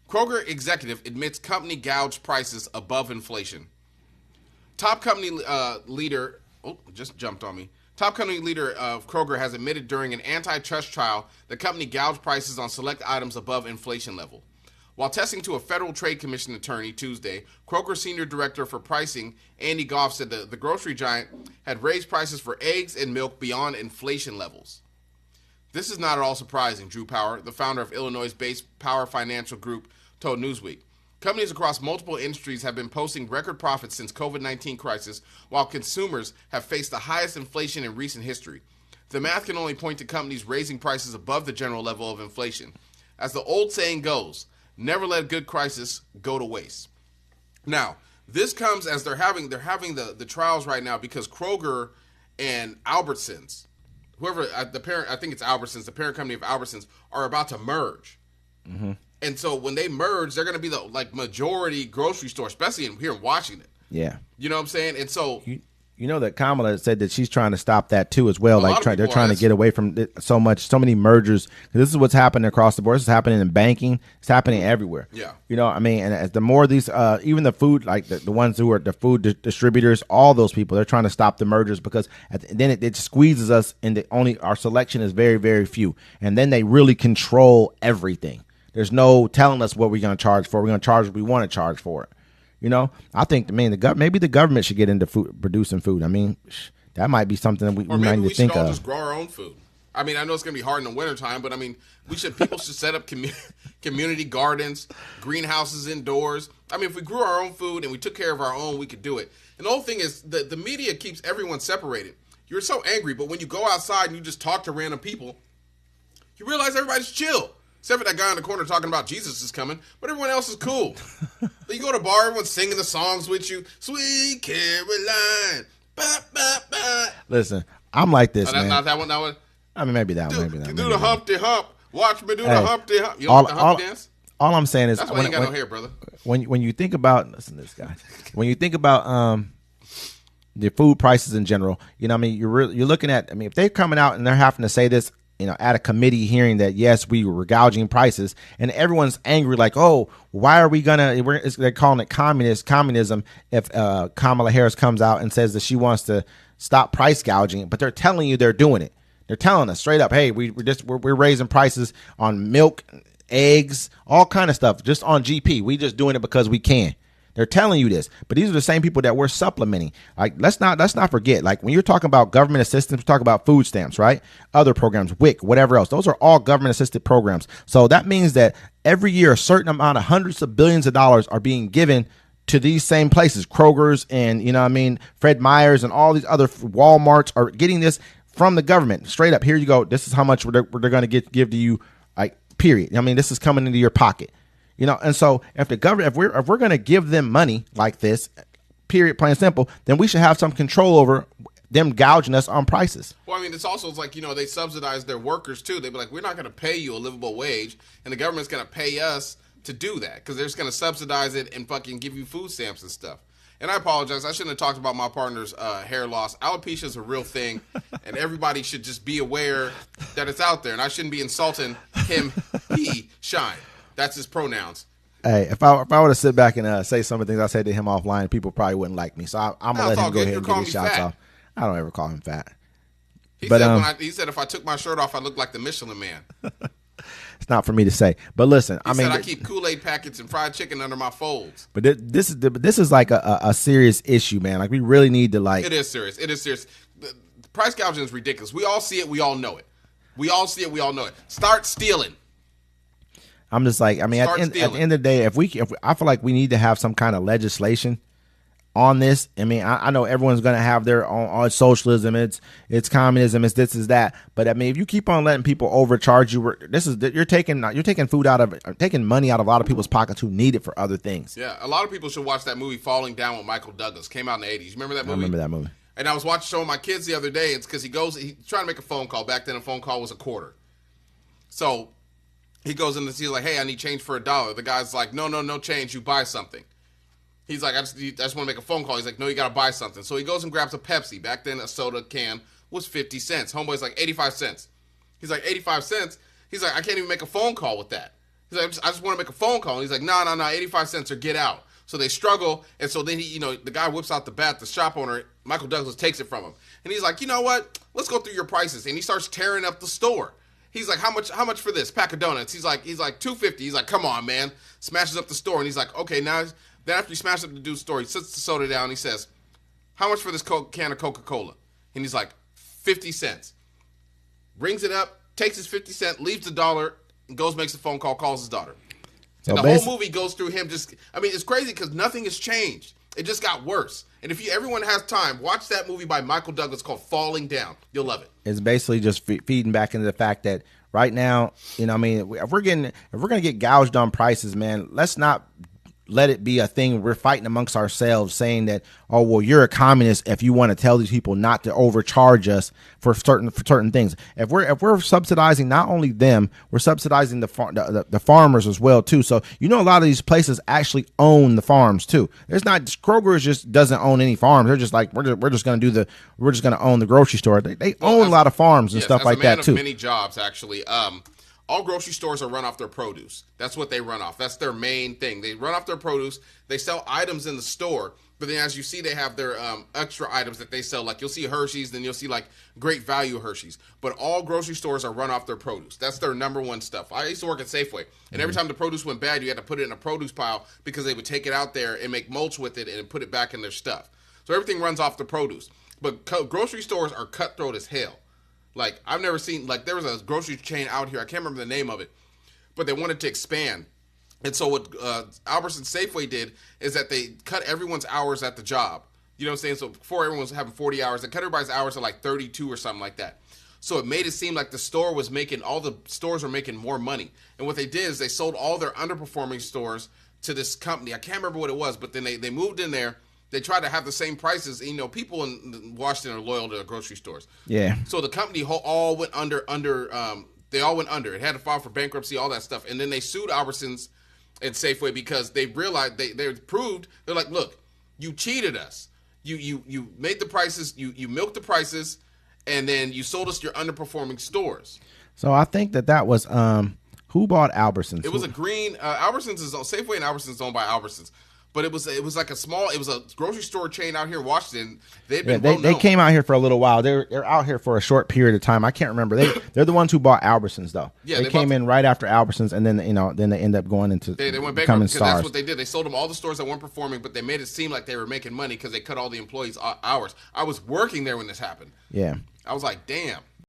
Kroger executive admits company gouged prices above inflation. Top company leader, just jumped on me. Top company leader of Kroger has admitted during an antitrust trial the company gouged prices on select items above inflation level. While testing to a Federal Trade Commission attorney Tuesday, Kroger Senior Director for Pricing Andy Groff said the grocery giant had raised prices for eggs and milk beyond inflation levels. This is not at all surprising, Drew Power, the founder of Illinois-based Power Financial Group, told Newsweek. Companies across multiple industries have been posting record profits since COVID-19 crisis, while consumers have faced the highest inflation in recent history. The math can only point to companies raising prices above the general level of inflation. As the old saying goes, never let a good crisis go to waste. Now, this comes as they're having the trials right now because Kroger and Albertsons, whoever the parent, I think it's Albertsons, the parent company of Albertsons, are about to merge. Mm-hmm. And so when they merge, they're going to be the majority grocery store, especially here in Washington. Yeah, you know what I'm saying. And so you know that Kamala said that she's trying to stop that too as well. They're trying to get away from so many mergers. This is what's happening across the board. This is happening in banking. It's happening everywhere. Yeah, you know, I mean, and as the more these, even the food, like the ones who are the food distributors, all those people, they're trying to stop the mergers because then it squeezes us into only our selection is very, very few, and then they really control everything. There's no telling us what we're going to charge for. We're going to charge what we want to charge for it. You know, I think, maybe the government should get into producing food. I mean, that might be something that we might need to think of. Or maybe we should all just grow our own food. I mean, I know it's going to be hard in the wintertime, but I mean, people should set up community gardens, greenhouses indoors. I mean, if we grew our own food and we took care of our own, we could do it. And the whole thing is the media keeps everyone separated. You're so angry, but when you go outside and you just talk to random people, you realize everybody's chill. Except for that guy in the corner talking about Jesus is coming, but everyone else is cool. You go to a bar, everyone's singing the songs with you. Sweet Caroline. Ba, ba, ba. Listen, I'm like this, man. Not that one. That one. I mean, maybe that one. Do the Humpty Hump. Watch me do the Humpty Hump. You don't like the Humpty dance? All I'm saying is, that's why you ain't got no hair, brother. When you think about, listen to this guy. When you think about the food prices in general, you know, I mean, you're looking at. I mean, if they're coming out and they're having to say this, you know, at a committee hearing that, yes, we were gouging prices, and everyone's angry, like, oh, why are we they're calling it communism if Kamala Harris comes out and says that she wants to stop price gouging, but they're telling you they're doing it. They're telling us straight up, hey, we're raising prices on milk, eggs, all kind of stuff, just on GP. We just doing it because we can. They're telling you this, but these are the same people that we're supplementing. Like, let's not forget, like, when you're talking about government assistance, we're talking about food stamps, right? Other programs, WIC, whatever else. Those are all government assisted programs. So that means that every year a certain amount of hundreds of billions of dollars are being given to these same places, Kroger's and, you know what I mean, Fred Meyer's and all these other Walmarts are getting this from the government. Straight up, here you go. This is how much they're going to give to you, like, period. I mean, this is coming into your pocket. You know, and so if the government, if we're going to give them money like this, period, plain and simple, then we should have some control over them gouging us on prices. Well, I mean, it's like, you know, they subsidize their workers too. They'd be like, we're not going to pay you a livable wage, and the government's going to pay us to do that because they're just going to subsidize it and fucking give you food stamps and stuff. And I apologize. I shouldn't have talked about my partner's hair loss. Alopecia is a real thing, and everybody should just be aware that it's out there. And I shouldn't be insulting him, he, Shine. That's his pronouns. Hey, if I were to sit back and say some of the things I said to him offline, people probably wouldn't like me. So I'm going to let him go ahead and give his shots off. I don't ever call him fat. He said if I took my shirt off, I look like the Michelin Man. It's not for me to say. But listen, he said I keep Kool-Aid packets and fried chicken under my folds. But this is like a serious issue, man. Like, we really need to, like. It is serious. The price gouging is ridiculous. We all see it. We all know it. We all see it. We all know it. Start stealing. I'm just like, I mean, at the end of the day, if I feel like we need to have some kind of legislation on this. I mean, I know everyone's going to have their own socialism. It's communism. It's this, is that. But I mean, if you keep on letting people overcharge you, you're taking money out of a lot of people's pockets who need it for other things. Yeah, a lot of people should watch that movie Falling Down with Michael Douglas. Came out in the 80s. Remember that movie? I remember that movie. And I was showing my kids the other day. It's because he's trying to make a phone call. Back then, a phone call was a quarter. So he goes in and he's like, hey, I need change for $1. The guy's like, no change. You buy something. He's like, I just want to make a phone call. He's like, no, you got to buy something. So he goes and grabs a Pepsi. Back then, a soda can was 50 cents. Homeboy's like, 85 cents. He's like, 85 cents? He's like, I can't even make a phone call with that. He's like, I just want to make a phone call. And he's like, no, 85 cents or get out. So they struggle, and so then the guy whips out the bat. The shop owner, Michael Douglas, takes it from him, and he's like, you know what? Let's go through your prices. And he starts tearing up the store. He's like, how much for this pack of donuts? He's like $2.50. He's like, come on, man. Smashes up the store, and he's like, okay, now then after he smashes up the dude's store, he sits the soda down. And he says, how much for this can of Coca-Cola? And he's like, 50 cents. Rings it up, takes his 50 cents, leaves the dollar, and goes makes a phone call, calls his daughter. And the whole movie goes through him it's crazy because nothing has changed. It just got worse. And if everyone has time, watch that movie by Michael Douglas called Falling Down. You'll love it. It's basically just feeding back into the fact that right now, if we're going to get gouged on prices, man, let's not let it be a thing we're fighting amongst ourselves saying that, oh, well, you're a communist if you want to tell these people not to overcharge us for certain things. If we're subsidizing not only them, we're subsidizing the farmers as well too. So a lot of these places actually own the farms too. There's not Kroger just doesn't own any farms. They're just like we're just going to own the grocery store. They own a lot of farms and stuff like that too. Many jobs actually. All grocery stores are run off their produce. That's what they run off. That's their main thing. They run off their produce. They sell items in the store, but then as you see, they have their extra items that they sell. Like you'll see Hershey's, then you'll see like great value Hershey's. But all grocery stores are run off their produce. That's their number one stuff. I used to work at Safeway, and every time the produce went bad, you had to put it in a produce pile because they would take it out there and make mulch with it and put it back in their stuff. So everything runs off the produce. But grocery stores are cutthroat as hell. Like, I've never seen, like, there was a grocery chain out here. I can't remember the name of it, but they wanted to expand. And so what Albertsons Safeway did is that they cut everyone's hours at the job. You know what I'm saying? So before everyone was having 40 hours, they cut everybody's hours to like 32 or something like that. So it made it seem like all the stores were making more money. And what they did is they sold all their underperforming stores to this company. I can't remember what it was, but then they moved in there. They tried to have the same prices. People in Washington are loyal to grocery stores. Yeah. So the company all went under. They all went under. It had to file for bankruptcy, all that stuff. And then they sued Albertsons and Safeway because they realized they proved. They're like, look, you cheated us. You made the prices. You milked the prices, and then you sold us your underperforming stores. So I think that was who bought Albertsons. It was a green. Albertsons is Safeway and Albertsons is owned by Albertsons. But it was like a grocery store chain out here in Washington. They came out here for a little while. They're out here for a short period of time. I can't remember. They're the ones who bought Albertsons though. Yeah, they came in right after Albertsons, and then they end up going into they went bankrupt because that's what they did. They sold them all the stores that weren't performing, but they made it seem like they were making money because they cut all the employees' hours. I was working there when this happened. Yeah, I was like, damn.